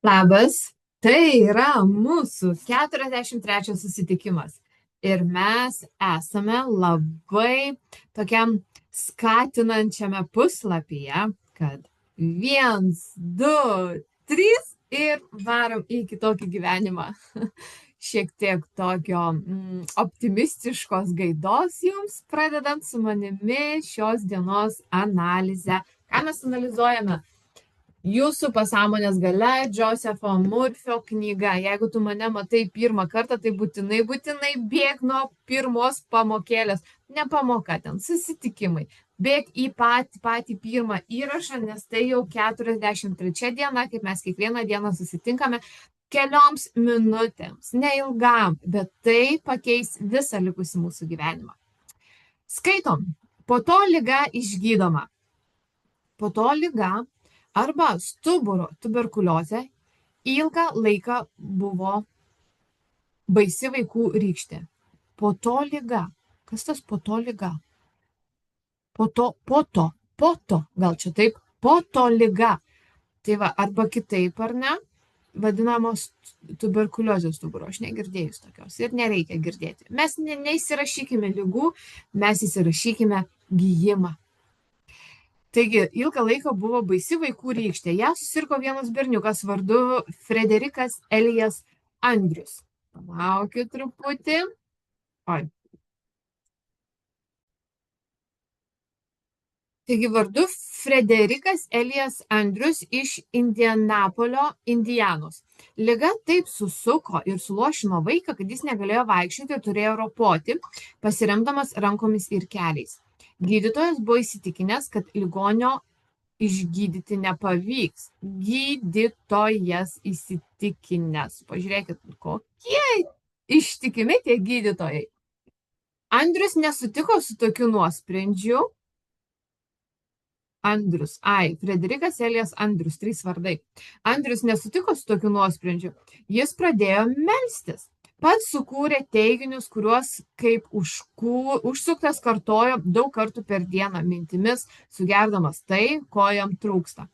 Labas, tai yra mūsų 43 susitikimas. Ir mes esame labai tokiam skatinančiame puslapyje, kad 1, 2, 3 ir varom į kitokį gyvenimą. Šiek tiek tokio optimistiškos gaidos jums, pradedant su manimi šios dienos analizę. Ką mes analizuojame? Jūsų pasąmonės galia, Josepho Murphio knyga. Jeigu tu mane matai pirmą kartą, tai būtinai bėg nuo pirmos pamokėlės. Ne pamoka ten, susitikimai. Bėg į patį pirmą įrašą, nes tai jau 43 diena, kaip mes kiekvieną dieną susitinkame kelioms minutėms. Neilgam, bet tai pakeis visą likusį mūsų gyvenimą. Skaitom. Po to liga išgydoma. Po to liga arba stuburo tuberkuliozė ilgą laiką buvo baisi vaikų rykštė. Po to liga. Kas tas po to liga? Po to, gal čia taip, po to liga. Tai va, arba kitaip, ar ne, vadinamos tuberkuliozės stuburo. Aš negirdėjus tokios ir nereikia girdėti. Mes neįsirašykime ligų, mes įsirašykime gijimą. Taigi, ilgą laiką buvo baisi vaikų rykštė. Ja susirgo vienas berniukas vardu Frederikas Elijas Andrius. Palaukit truputį. Taigi, vardu Frederikas Elijas Andrius iš Indianapolio, Indianos. Liga taip susuko ir sulošino vaiką, kad jis negalėjo vaikščioti ir turėjo ropoti, pasiremdamas rankomis ir keliais. Gydytojas buvo įsitikinęs, kad ligonio išgydyti nepavyks. Gydytojas įsitikinęs. Pažiūrėkit, kokie ištikimi tie gydytojai. Andrius nesutiko su tokiu nuosprendžiu. Frederikas Elijas Andrius, 3 vardai. Andrius nesutiko su tokiu nuosprendžiu. Jis pradėjo melstis. Pats sukūrė teiginius, kuriuos kaip užsuktas kartojo daug kartų per dieną mintimis, sugerdamas tai, ko jam trūksta.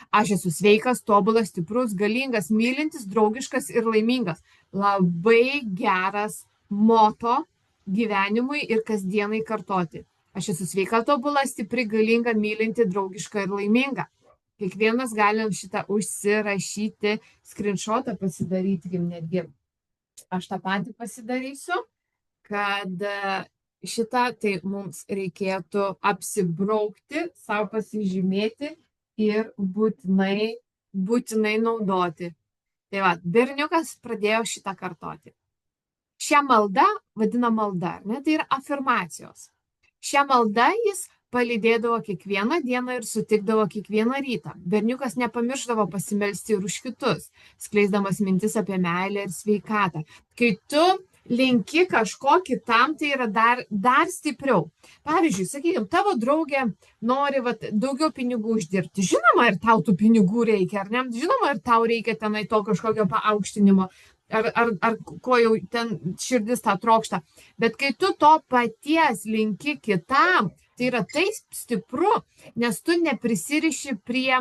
Aš esu sveikas, tobulas, stiprus, galingas, mylintis, draugiškas ir laimingas. Labai geras moto gyvenimui ir kasdienai kartoti. Aš esu sveika, tobula, stipri, galinga, mylinti, draugiška ir laiminga. Kiekvienas galim šitą užsirašyti, screenshotą pasidaryti netgi. Aš tą patį pasidarysiu, kad šitą tai mums reikėtų apsibraukti, savo pasižymėti ir būtinai naudoti. Tai va, berniukas pradėjo šitą kartoti. Šią maldą vadina malda, ne? Tai yra afirmacijos. Šią maldą jis palydėdavo kiekvieną dieną ir sutikdavo kiekvieną rytą. Berniukas nepamirždavo pasimelsti ir už kitus, skleisdamas mintis apie meilę ir sveikatą. Kai tu linki kažko kitam, tai yra dar stipriau. Pavyzdžiui, sakykime, tavo draugė nori daugiau pinigų uždirbti. Žinoma, ir tau tų pinigų reikia, ar ne? Žinoma, ir tau reikia tenai to kažkokio paaukštinimo. Ar ko jau ten širdis tą trokšta. Bet kai tu to paties linki kitam, tai yra taip stipru, nes tu neprisiriši prie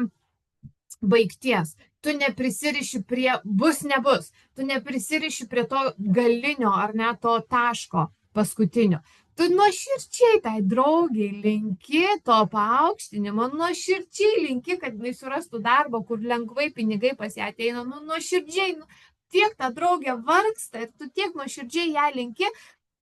baigties, tu neprisiriši prie bus nebus, tu neprisiriši prie to galinio ar ne to taško paskutinio. Tu nuoširdžiai tai draugiai linki to paaukštinimo, nuoširdžiai linki, kad jinai surastų darbą, kur lengvai pinigai pas ją ateina, nuoširdžiai, tiek ta draugė vargsta ir tu tiek nuoširdžiai ją linki,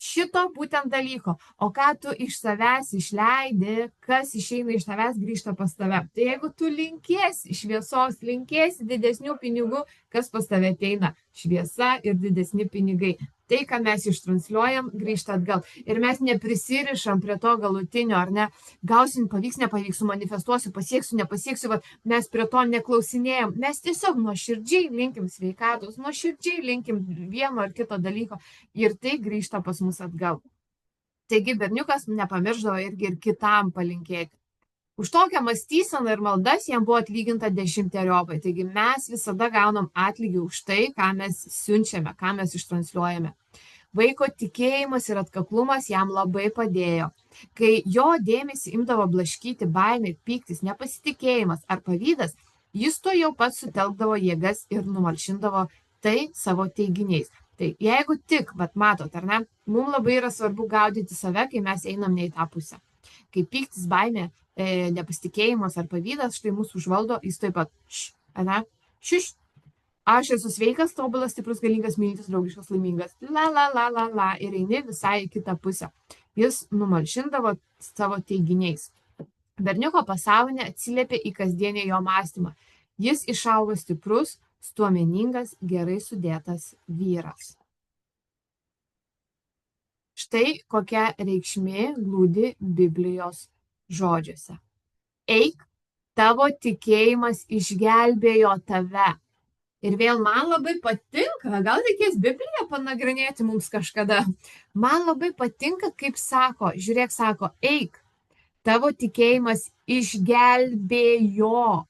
šito būtent dalyko. O ką tu iš savęs išleidi, kas išeina iš tavęs, grįžta pas tave. Tai jeigu tu linkėsi šviesos, linkėsi didesnių pinigų, kas pas tave ateina? Šviesa ir didesni pinigai. Tai, ką mes ištransliuojam, grįžta atgal. Ir mes neprisirišam prie to galutinio, ar ne? Gausim, pavyks, nepavyks, sumanifestuosiu, pasieksiu, nepasieksiu, bet mes prie to neklausinėjom. Mes tiesiog nuoširdžiai linkim sveikatos, nuoširdžiai linkim vieno ar kito dalyko ir tai grįžta pas mus atgal. Taigi berniukas nepamirždavo irgi ir kitam palinkėti. Už tokią mąstyseną ir maldas jam buvo atlyginta 10-eriopai. Taigi mes visada gaunam atlygį už tai, ką mes siunčiame, ką mes ištransliuojame. Vaiko tikėjimas ir atkaklumas jam labai padėjo. Kai jo dėmesį imdavo blaškyti baimė, pyktis, nepasitikėjimas ar pavydas, Jis to jau pats sutelkdavo jėgas ir numalšindavo tai savo teiginiais. Tai jeigu tik, bet matot, ar ne, mums labai yra svarbu gaudyti save, kai mes einam ne į tą pusę. Kai pyktis, baimė, nepasitikėjimas ar pavydas, štai mūsų užvaldo, jis taip pat, aš esu sveikas, tobulas, stiprus, galingas, mylintis, draugiškas, laimingas, ir eini visai į kitą pusę. Jis numalšindavo savo teiginiais. Berniuko pasąmonė atsiliepė į kasdienį jo mąstymą. Jis išaugo stiprus, stuomeningas, gerai sudėtas vyras. Štai kokia reikšmė glūdi Biblijos žodžiuose. Eik, tavo tikėjimas išgelbėjo tave. Ir vėl man labai patinka, gal reikės Bibliją panagrinėti mums kažkada. Man labai patinka, kaip sako, žiūrėk, sako, eik, tavo tikėjimas išgelbėjo.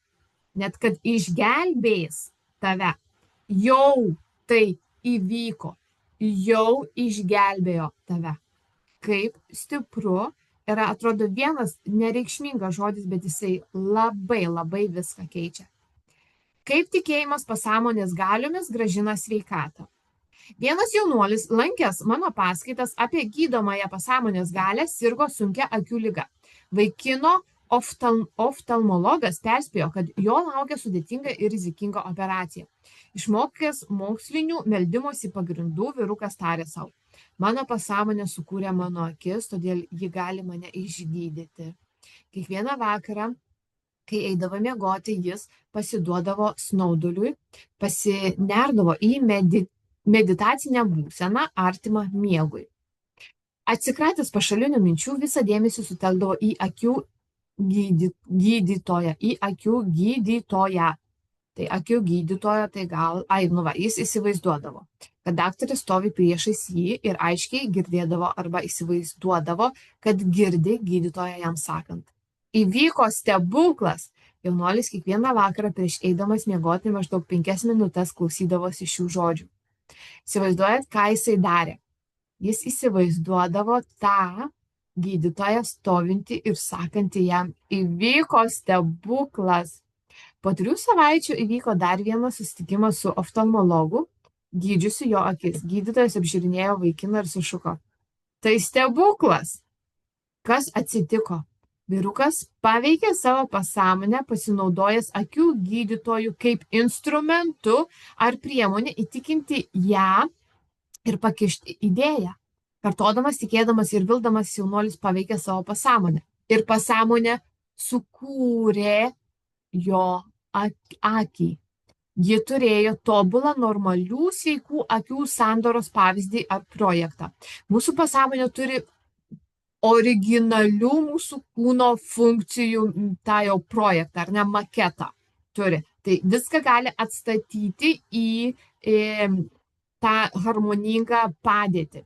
Net kad išgelbės tave. Jau tai įvyko. Jau išgelbėjo tave. Kaip stipru yra, atrodo, vienas nereikšmingas žodis, bet jisai labai, labai viską keičia. Kaip tikėjimas pasąmonės galiomis gražina sveikatą. Vienas jaunuolis, lankęs mano paskaitas apie gydomąją pasąmonės galę, sirgo sunkia akių liga. Vaikino oftalmologas perspėjo, kad jo laukia sudėtinga ir rizikinga operacija. Išmokęs mokslinių meldimosi pagrindų, vyrukas tarė savo: mano pasąmonė sukūrė mano akis, todėl ji gali mane išgydyti. Kiekvieną vakarą, kai eidavo miegoti, jis pasiduodavo snauduliui, pasinerdavo į meditacinę būseną artimą miegui. Atsikratęs pašalinių minčių, visą dėmesį sutelkdavo į akių gydytoją, Tai akių gydytojo, tai gal, jis įsivaizduodavo, kad daktaras stovi priešais jį ir aiškiai girdėdavo arba įsivaizduodavo, kad girdi gydytoją jam sakant. Įvyko stebuklas. Jaunuolis kiekvieną vakarą prieš eidamas miegoti maždaug 5 minutes klausydavosi šių žodžių. Įsivaizduojat, ką jisai darė? Jis įsivaizduodavo tą gydytoją stovinti ir sakanti jam: įvyko stebuklas. Po 3 savaičių įvyko dar vienas susitikimas su oftalmologu, gydžiusiu jo akis. Gydytojas apžiūrinėjo vaikiną ir sušuko: tai stebuklas. Kas atsitiko? Vyrukas paveikė savo pasąmonę, pasinaudojęs akių gydytojų kaip instrumentu ar priemonė įtikinti ją ir pakišti idėją. Kartodamas, tikėdamas ir vildamas, jaunuolis paveikė savo pasąmonę. Ir pasąmonė sukūrė jo akį. Ji turėjo tobulą, normalių, sveikų akių sandoros pavyzdį ar projektą. Mūsų pasąmonė turi originalių mūsų kūno funkcijų tą jau projektą, ar ne, maketą turi. Tai viską gali atstatyti į tą harmoningą padėtį.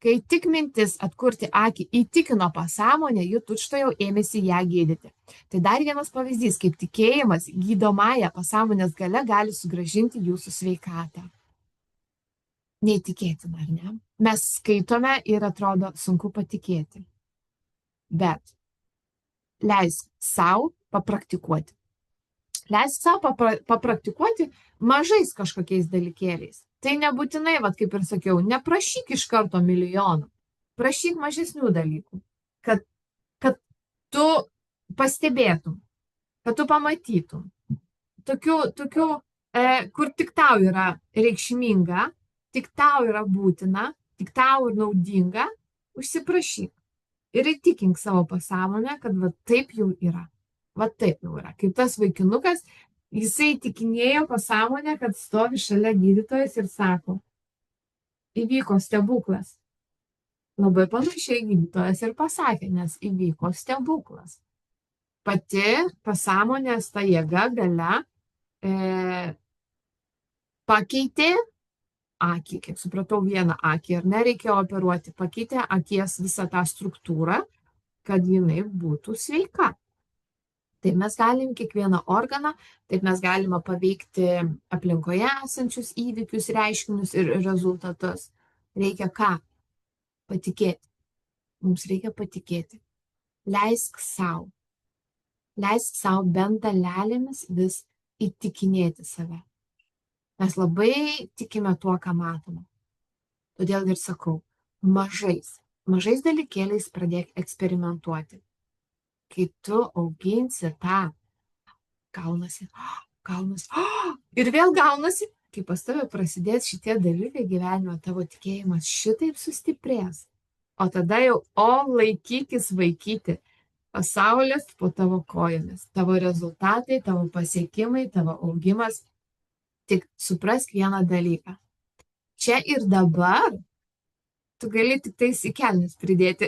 Kai tik mintis atkurti akį įtikino pasąmonę, ji tučtuojau ėmėsi ją gydyti. Tai dar vienas pavyzdys, kaip tikėjimas gydomąją pasąmonės gale gali sugrąžinti jūsų sveikatą. Neįtikėtina, ar ne? Mes skaitome ir atrodo sunku patikėti. Bet leisk savo papraktikuoti. Leisk savo papraktikuoti mažais kažkokiais dalykėliais. Tai nebūtinai, kaip ir sakiau, neprašyk iš karto milijonų. Prašyk mažesnių dalykų, kad tu pastebėtum, kad tu pamatytum. Tokių, kur tik tau yra reikšminga, tik tau yra būtina, tik tau yra naudinga, užsiprašyk. Ir įtikink savo pasąmonę, kad taip jau yra. Taip jau yra. Kaip tas vaikinukas, jisai įtikinėjo pasąmonę, kad stovi šalia gydytojas ir sako: įvyko stebuklas. Labai panašiai gydytojas ir pasakė, nes įvyko stebuklas. Pati pasąmonės ta jėga galia pakeitė akį, kiek supratau, vieną akį, ir nereikėjo operuoti, pakeitė akies visą tą struktūrą, kad jinai būtų sveika. Taip mes galim kiekvieną organą, taip mes galime paveikti aplinkoje esančius įvykius, reiškinius ir rezultatus. Reikia ką? Patikėti. Mums reikia patikėti. Leisk sau bent dalelėmis vis įtikinėti save. Mes labai tikime tuo, ką matome. Todėl ir sakau, mažais dalykėliais pradėk eksperimentuoti. Kai tu auginsi tą, gaunasi, ir vėl gaunasi, kai pas tave prasidės šitie dalykai gyvenime, tavo tikėjimas šitaip sustiprės. O tada jau, laikykis vaikyti, pasaulis po tavo kojomis, tavo rezultatai, tavo pasiekimai, tavo augimas. Tik suprask vieną dalyką. Čia ir dabar tu gali tik tais į kelnes pridėti.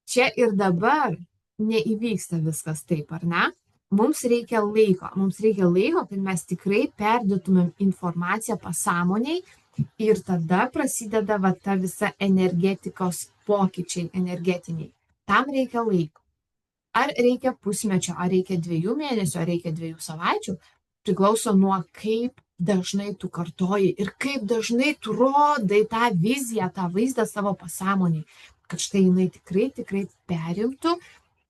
Čia ir dabar neįvyksta viskas taip, ar ne? Mums reikia laiko, kad mes tikrai perduotumėm informaciją pasąmoniai ir tada prasideda ta visa energetikos pokyčiai energetiniai. Tam reikia laiko. Ar reikia pusmečio, ar reikia 2 mėnesių, ar reikia 2 savaičių, priklauso nuo kaip dažnai tu kartoji ir kaip dažnai tu rodai tą viziją, tą vaizdą savo pasąmoniai, kad štai jinai tikrai perimtų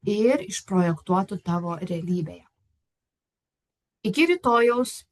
ir išprojektuotų tavo realybėje. Iki rytojaus.